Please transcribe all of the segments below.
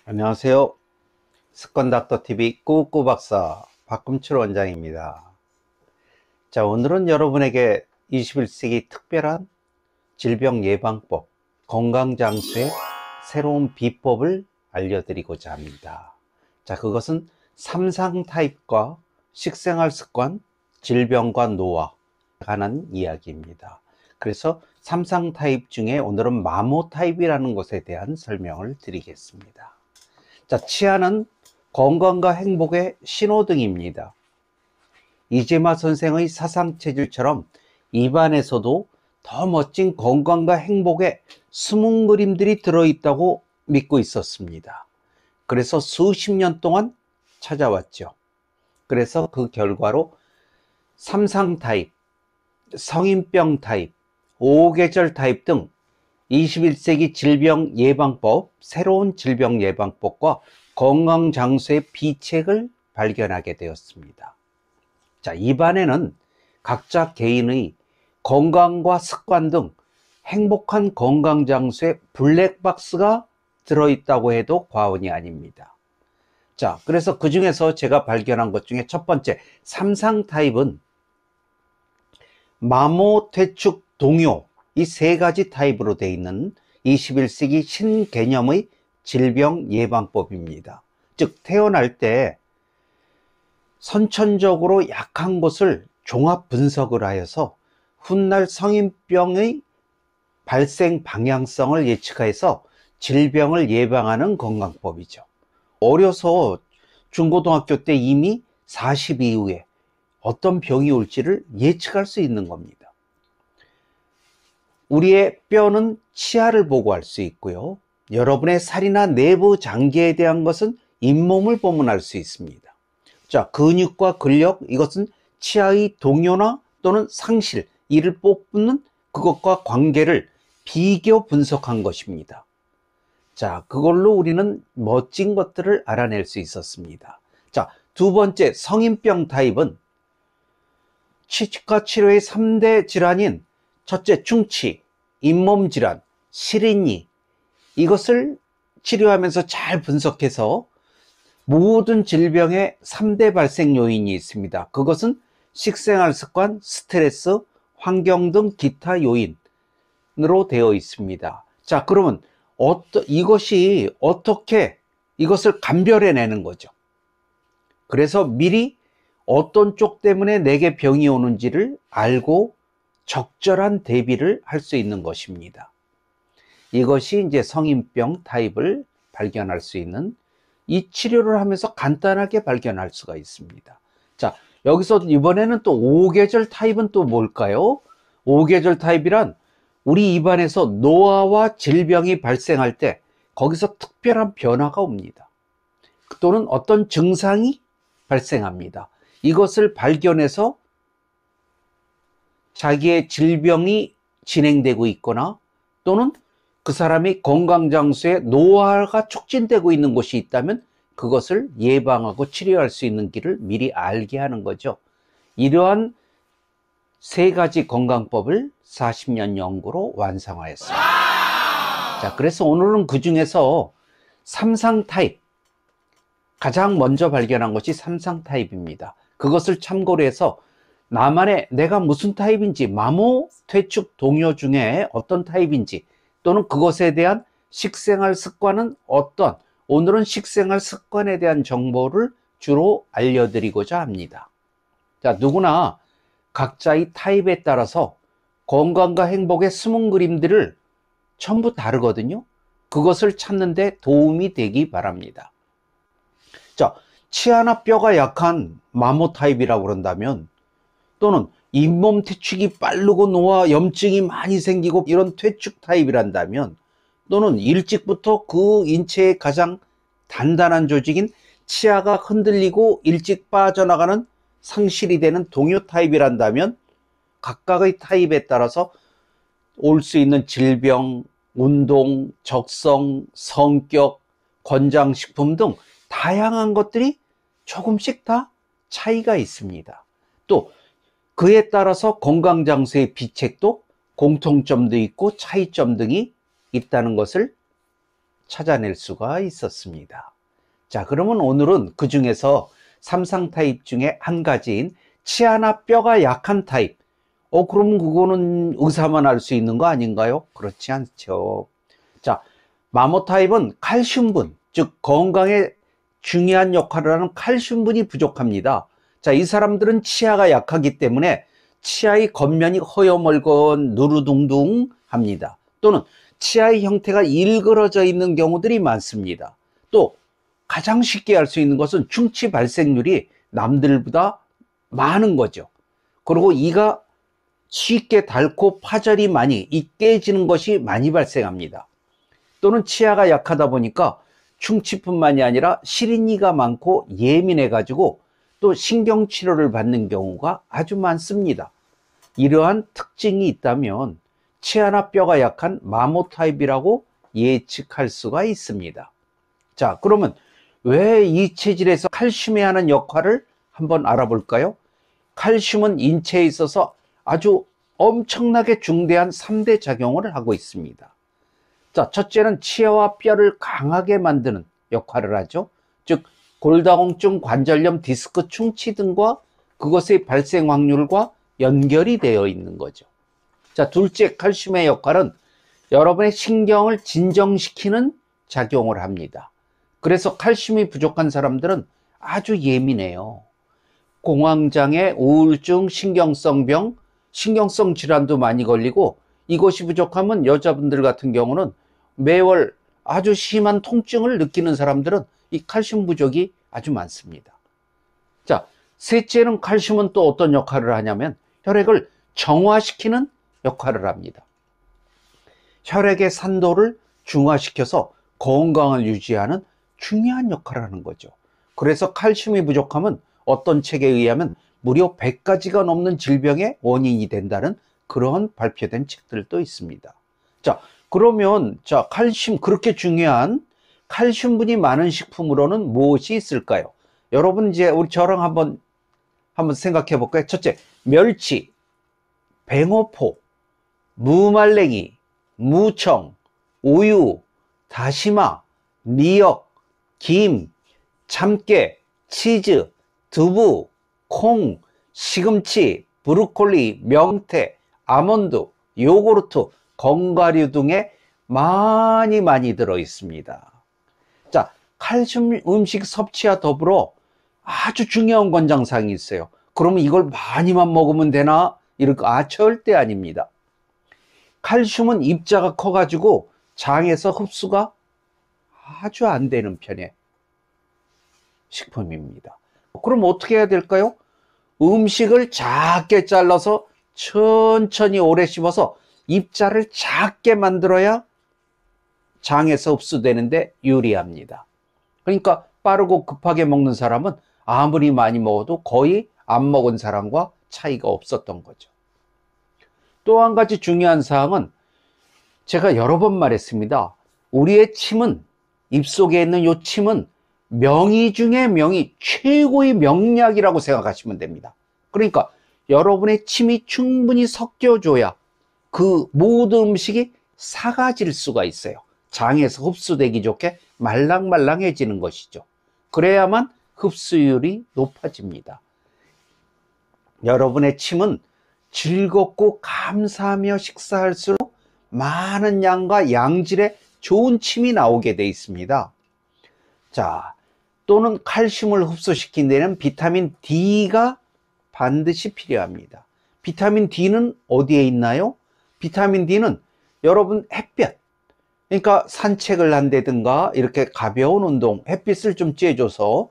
안녕하세요. 습관닥터TV 꾸꾸 박사 박금철 원장입니다. 자, 오늘은 여러분에게 21세기 특별한 질병 예방법, 건강장수의 새로운 비법을 알려드리고자 합니다. 자, 그것은 삼상 타입과 식생활 습관, 질병과 노화에 관한 이야기입니다. 그래서 삼상 타입 중에 오늘은 마모 타입이라는 것에 대한 설명을 드리겠습니다. 자, 치아는 건강과 행복의 신호등입니다. 이재마 선생의 사상체질처럼 입안에서도 더 멋진 건강과 행복의 숨은 그림들이 들어있다고 믿고 있었습니다. 그래서 수십 년 동안 찾아왔죠. 그래서 그 결과로 삼상 타입, 성인병 타입, 오계절 타입 등 21세기 질병 예방법, 새로운 질병 예방법과 건강장수의 비책을 발견하게 되었습니다. 자, 입안에는 각자 개인의 건강과 습관 등 행복한 건강장수의 블랙박스가 들어있다고 해도 과언이 아닙니다. 자, 그래서 그 중에서 제가 발견한 것 중에 첫 번째, 삼상 타입은 마모, 퇴축, 동요, 이 세 가지 타입으로 되어 있는 21세기 신개념의 질병 예방법입니다. 즉, 태어날 때 선천적으로 약한 것을 종합 분석을 하여서 훗날 성인병의 발생 방향성을 예측해서 질병을 예방하는 건강법이죠. 어려서 중고등학교 때 이미 40 이후에 어떤 병이 올지를 예측할 수 있는 겁니다. 우리의 뼈는 치아를 보고 알 수 있고요. 여러분의 살이나 내부 장기에 대한 것은 잇몸을 보면 알 수 있습니다. 자, 근육과 근력, 이것은 치아의 동요나 또는 상실, 이를 뽑는 그것과 관계를 비교 분석한 것입니다. 자, 그걸로 우리는 멋진 것들을 알아낼 수 있었습니다. 자, 두 번째, 성인병 타입은 치과 치료의 3대 질환인 첫째, 충치, 잇몸 질환, 실인이, 이것을 치료하면서 잘 분석해서 모든 질병의 3대 발생 요인이 있습니다. 그것은 식생활 습관, 스트레스, 환경 등 기타 요인으로 되어 있습니다. 자, 그러면 이것이 어떻게 이것을 감별해내는 거죠. 그래서 미리 어떤 쪽 때문에 내게 병이 오는지를 알고 적절한 대비를 할 수 있는 것입니다. 이것이 이제 성인병 타입을 발견할 수 있는, 이 치료를 하면서 간단하게 발견할 수가 있습니다. 자, 여기서 이번에는 또 5계절 타입은 또 뭘까요? 5계절 타입이란 우리 입안에서 노화와 질병이 발생할 때 거기서 특별한 변화가 옵니다. 또는 어떤 증상이 발생합니다. 이것을 발견해서 자기의 질병이 진행되고 있거나 또는 그 사람이 건강장수에 노화가 촉진되고 있는 곳이 있다면 그것을 예방하고 치료할 수 있는 길을 미리 알게 하는 거죠. 이러한 세 가지 건강법을 40년 연구로 완성하였습니다. 자, 그래서 오늘은 그 중에서 삼상 타입, 가장 먼저 발견한 것이 삼상 타입입니다. 그것을 참고로 해서 나만의 내가 무슨 타입인지, 마모, 퇴축, 동요 중에 어떤 타입인지, 또는 그것에 대한 식생활 습관은 어떤, 오늘은 식생활 습관에 대한 정보를 주로 알려드리고자 합니다. 자, 누구나 각자의 타입에 따라서 건강과 행복의 숨은 그림들을 전부 다르거든요. 그것을 찾는 데 도움이 되기 바랍니다. 자, 치아나 뼈가 약한 마모 타입이라고 그런다면, 또는 잇몸 퇴축이 빠르고 노화, 염증이 많이 생기고 이런 퇴축 타입이란다면, 또는 일찍부터 그 인체의 가장 단단한 조직인 치아가 흔들리고 일찍 빠져나가는 상실이 되는 동요 타입이란다면, 각각의 타입에 따라서 올 수 있는 질병, 운동, 적성, 성격, 권장식품 등 다양한 것들이 조금씩 다 차이가 있습니다. 또 그에 따라서 건강장수의 비책도 공통점도 있고 차이점 등이 있다는 것을 찾아낼 수가 있었습니다. 자, 그러면 오늘은 그 중에서 삼상 타입 중에 한 가지인 치아나 뼈가 약한 타입. 그럼 그거는 의사만 알 수 있는 거 아닌가요? 그렇지 않죠. 자, 마모 타입은 칼슘분, 즉 건강에 중요한 역할을 하는 칼슘분이 부족합니다. 자, 이 사람들은 치아가 약하기 때문에 치아의 겉면이 허여멀건 누르둥둥합니다. 또는 치아의 형태가 일그러져 있는 경우들이 많습니다. 또 가장 쉽게 알 수 있는 것은 충치 발생률이 남들보다 많은 거죠. 그리고 이가 쉽게 닳고 파절이 많이 깨지는 것이 많이 발생합니다. 또는 치아가 약하다 보니까 충치뿐만이 아니라 시린이가 많고 예민해 가지고 또 신경치료를 받는 경우가 아주 많습니다. 이러한 특징이 있다면 치아나 뼈가 약한 마모 타입이라고 예측할 수가 있습니다. 자, 그러면 왜 이 체질에서 칼슘이 하는 역할을 한번 알아볼까요? 칼슘은 인체에 있어서 아주 엄청나게 중대한 3대 작용을 하고 있습니다. 자, 첫째는 치아와 뼈를 강하게 만드는 역할을 하죠. 즉 골다공증, 관절염, 디스크 충치 등과 그것의 발생 확률과 연결이 되어 있는 거죠. 자, 둘째, 칼슘의 역할은 여러분의 신경을 진정시키는 작용을 합니다. 그래서 칼슘이 부족한 사람들은 아주 예민해요. 공황장애, 우울증, 신경성병, 신경성 질환도 많이 걸리고, 이것이 부족하면 여자분들 같은 경우는 매월 아주 심한 통증을 느끼는 사람들은 이 칼슘 부족이 아주 많습니다. 자, 셋째는 칼슘은 또 어떤 역할을 하냐면 혈액을 정화시키는 역할을 합니다. 혈액의 산도를 중화시켜서 건강을 유지하는 중요한 역할을 하는 거죠. 그래서 칼슘이 부족하면 어떤 책에 의하면 무려 100가지가 넘는 질병의 원인이 된다는 그런 발표된 책들도 있습니다. 자, 그러면 칼슘, 그렇게 중요한 칼슘분이 많은 식품으로는 무엇이 있을까요? 여러분 이제 우리 저랑 한번 생각해 볼까요? 첫째, 멸치, 뱅어포, 무말랭이, 무청, 우유, 다시마, 미역, 김, 참깨, 치즈, 두부, 콩, 시금치, 브로콜리, 명태, 아몬드, 요구르트, 견과류 등에 많이 들어 있습니다. 자, 칼슘 음식 섭취와 더불어 아주 중요한 권장사항이 있어요. 그러면 이걸 많이만 먹으면 되나? 절대 아닙니다. 칼슘은 입자가 커가지고 장에서 흡수가 아주 안 되는 편의 식품입니다. 그럼 어떻게 해야 될까요? 음식을 작게 잘라서 천천히 오래 씹어서 입자를 작게 만들어야 장에서 흡수되는데 유리합니다. 그러니까 빠르고 급하게 먹는 사람은 아무리 많이 먹어도 거의 안 먹은 사람과 차이가 없었던 거죠. 또 한 가지 중요한 사항은 제가 여러 번 말했습니다. 우리의 침은, 입속에 있는 이 침은 명의 중에 명의, 최고의 명약이라고 생각하시면 됩니다. 그러니까 여러분의 침이 충분히 섞여줘야 그 모든 음식이 사가질 수가 있어요. 장에서 흡수되기 좋게 말랑말랑해지는 것이죠. 그래야만 흡수율이 높아집니다. 여러분의 침은 즐겁고 감사하며 식사할수록 많은 양과 양질의 좋은 침이 나오게 되어 있습니다. 자, 또는 칼슘을 흡수시킨 데는 비타민 D가 반드시 필요합니다. 비타민 D는 어디에 있나요? 비타민 D는 여러분 햇볕, 그러니까 산책을 한다든가 이렇게 가벼운 운동, 햇빛을 좀 쬐줘서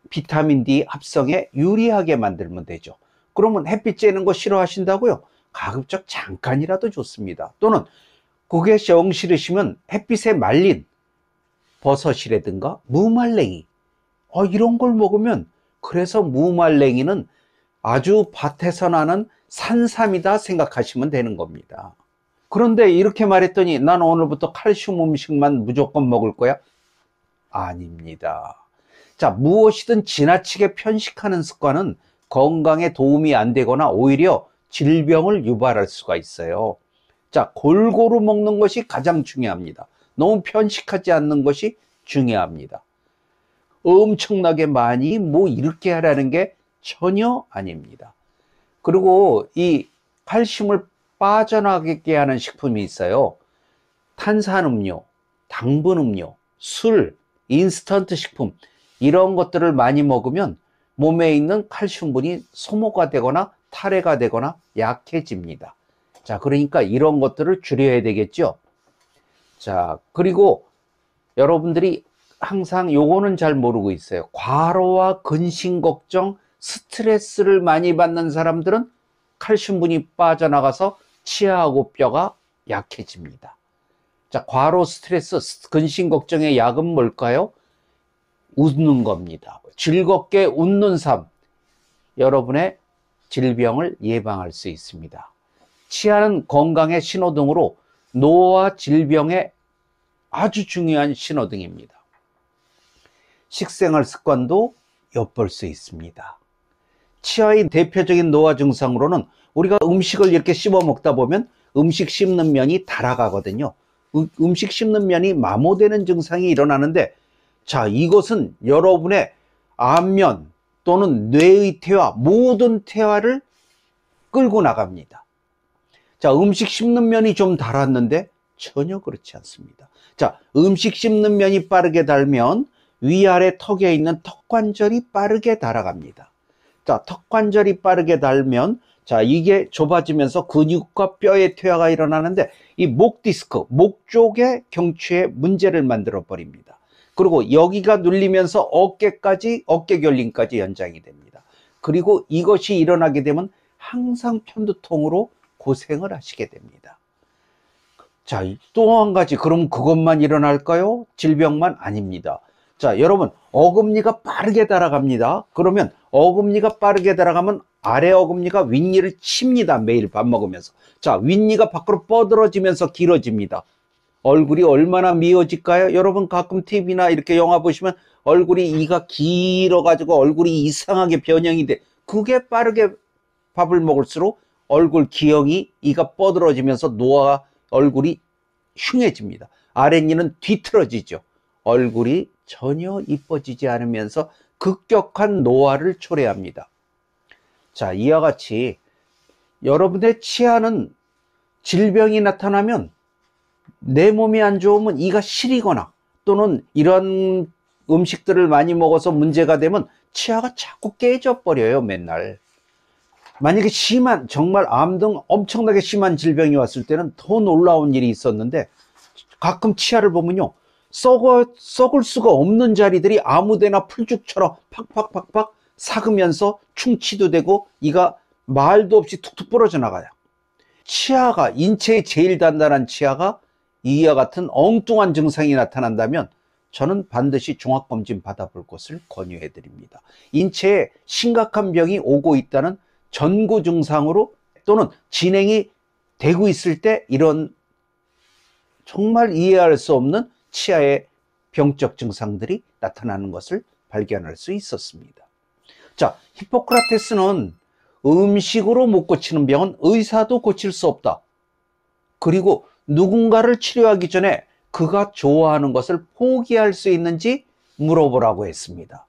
비타민 D 합성에 유리하게 만들면 되죠. 그러면 햇빛 쬐는 거 싫어하신다고요? 가급적 잠깐이라도 좋습니다. 또는 그게 영 싫으시면 햇빛에 말린 버섯이라든가 무말랭이, 이런 걸 먹으면, 그래서 무말랭이는 아주 밭에서 나는 산삼이다 생각하시면 되는 겁니다. 그런데 이렇게 말했더니 난 오늘부터 칼슘 음식만 무조건 먹을 거야? 아닙니다. 자, 무엇이든 지나치게 편식하는 습관은 건강에 도움이 안 되거나 오히려 질병을 유발할 수가 있어요. 자, 골고루 먹는 것이 가장 중요합니다. 너무 편식하지 않는 것이 중요합니다. 엄청나게 많이 뭐 이렇게 하라는 게 전혀 아닙니다. 그리고 이 칼슘을 빠져나가게 하는 식품이 있어요. 탄산음료, 당분음료, 술, 인스턴트 식품, 이런 것들을 많이 먹으면 몸에 있는 칼슘분이 소모가 되거나 탈해가 되거나 약해집니다. 자, 그러니까 이런 것들을 줄여야 되겠죠. 자, 그리고 여러분들이 항상 요거는 잘 모르고 있어요. 과로와 근심 걱정, 스트레스를 많이 받는 사람들은 칼슘분이 빠져나가서 치아하고 뼈가 약해집니다. 자, 과로, 스트레스, 근심 걱정의 약은 뭘까요? 웃는 겁니다. 즐겁게 웃는 삶, 여러분의 질병을 예방할 수 있습니다. 치아는 건강의 신호등으로 노화 질병의 아주 중요한 신호등입니다. 식생활 습관도 엿볼 수 있습니다. 치아의 대표적인 노화 증상으로는 우리가 음식을 이렇게 씹어 먹다 보면 음식 씹는 면이 닳아가거든요. 음식 씹는 면이 마모되는 증상이 일어나는데, 자, 이것은 여러분의 안면 또는 뇌의 퇴화, 모든 퇴화를 끌고 나갑니다. 자, 음식 씹는 면이 좀 닳았는데 전혀 그렇지 않습니다. 자, 음식 씹는 면이 빠르게 닳으면 위아래 턱에 있는 턱관절이 빠르게 닳아갑니다. 자, 턱관절이 빠르게 닳으면, 자, 이게 좁아지면서 근육과 뼈의 퇴화가 일어나는데 이 목 디스크, 목 쪽의 경추에 문제를 만들어 버립니다. 그리고 여기가 눌리면서 어깨까지, 어깨 결림까지 연장이 됩니다. 그리고 이것이 일어나게 되면 항상 편두통으로 고생을 하시게 됩니다. 자, 또 한 가지, 그럼 그것만 일어날까요? 질병만 아닙니다. 자, 여러분, 어금니가 빠르게 달아갑니다. 그러면 어금니가 빠르게 달아가면 아래 어금니가 윗니를 칩니다. 매일 밥 먹으면서. 자, 윗니가 밖으로 뻗어지면서 길어집니다. 얼굴이 얼마나 미어질까요? 여러분 가끔 TV나 이렇게 영화 보시면 얼굴이 이가 길어가지고 얼굴이 이상하게 변형이 돼. 그게 빠르게 밥을 먹을수록 얼굴 기형이, 이가 뻗어지면서 노화, 얼굴이 흉해집니다. 아랫니는 뒤틀어지죠. 얼굴이 전혀 이뻐지지 않으면서 급격한 노화를 초래합니다. 자, 이와 같이 여러분의 치아는 질병이 나타나면, 내 몸이 안 좋으면 이가 시리거나 또는 이런 음식들을 많이 먹어서 문제가 되면 치아가 자꾸 깨져 버려요, 맨날. 만약에 심한, 정말 암 등 엄청나게 심한 질병이 왔을 때는 더 놀라운 일이 있었는데, 가끔 치아를 보면요, 썩을 수가 없는 자리들이 아무데나 풀죽처럼 팍팍팍팍 삭으면서 충치도 되고 이가 말도 없이 툭툭 부러져 나가요. 치아가, 인체의 제일 단단한 치아가 이와 같은 엉뚱한 증상이 나타난다면 저는 반드시 종합검진 받아볼 것을 권유해 드립니다. 인체에 심각한 병이 오고 있다는 전구 증상으로 또는 진행이 되고 있을 때 이런 정말 이해할 수 없는 치아의 병적 증상들이 나타나는 것을 발견할 수 있었습니다. 자, 히포크라테스는 음식으로 못 고치는 병은 의사도 고칠 수 없다. 그리고 누군가를 치료하기 전에 그가 좋아하는 것을 포기할 수 있는지 물어보라고 했습니다.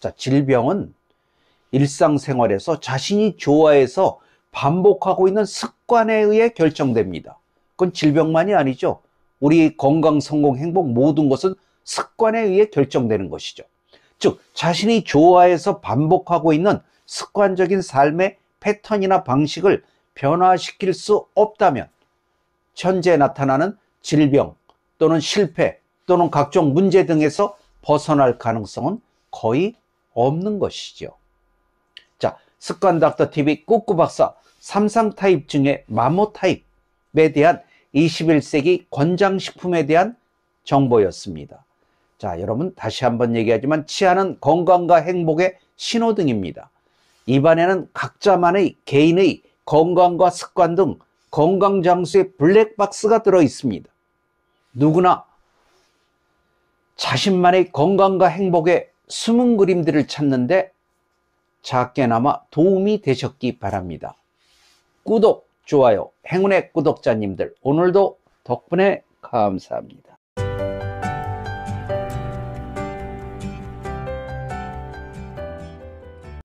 자, 질병은 일상생활에서 자신이 좋아해서 반복하고 있는 습관에 의해 결정됩니다. 그건 질병만이 아니죠. 우리 건강, 성공, 행복 모든 것은 습관에 의해 결정되는 것이죠. 즉, 자신이 좋아해서 반복하고 있는 습관적인 삶의 패턴이나 방식을 변화시킬 수 없다면 현재 나타나는 질병 또는 실패 또는 각종 문제 등에서 벗어날 가능성은 거의 없는 것이죠. 자, 습관닥터TV 꾸꾸박사 3상 타입 중에 마모 타입에 대한 21세기 권장식품에 대한 정보였습니다. 자, 여러분 다시 한번 얘기하지만 치아는 건강과 행복의 신호등입니다. 입안에는 각자만의 개인의 건강과 습관 등 건강장수의 블랙박스가 들어 있습니다. 누구나 자신만의 건강과 행복의 숨은 그림들을 찾는데 작게나마 도움이 되셨기 바랍니다. 구독, 좋아요, 행운의 구독자님들, 오늘도 덕분에 감사합니다.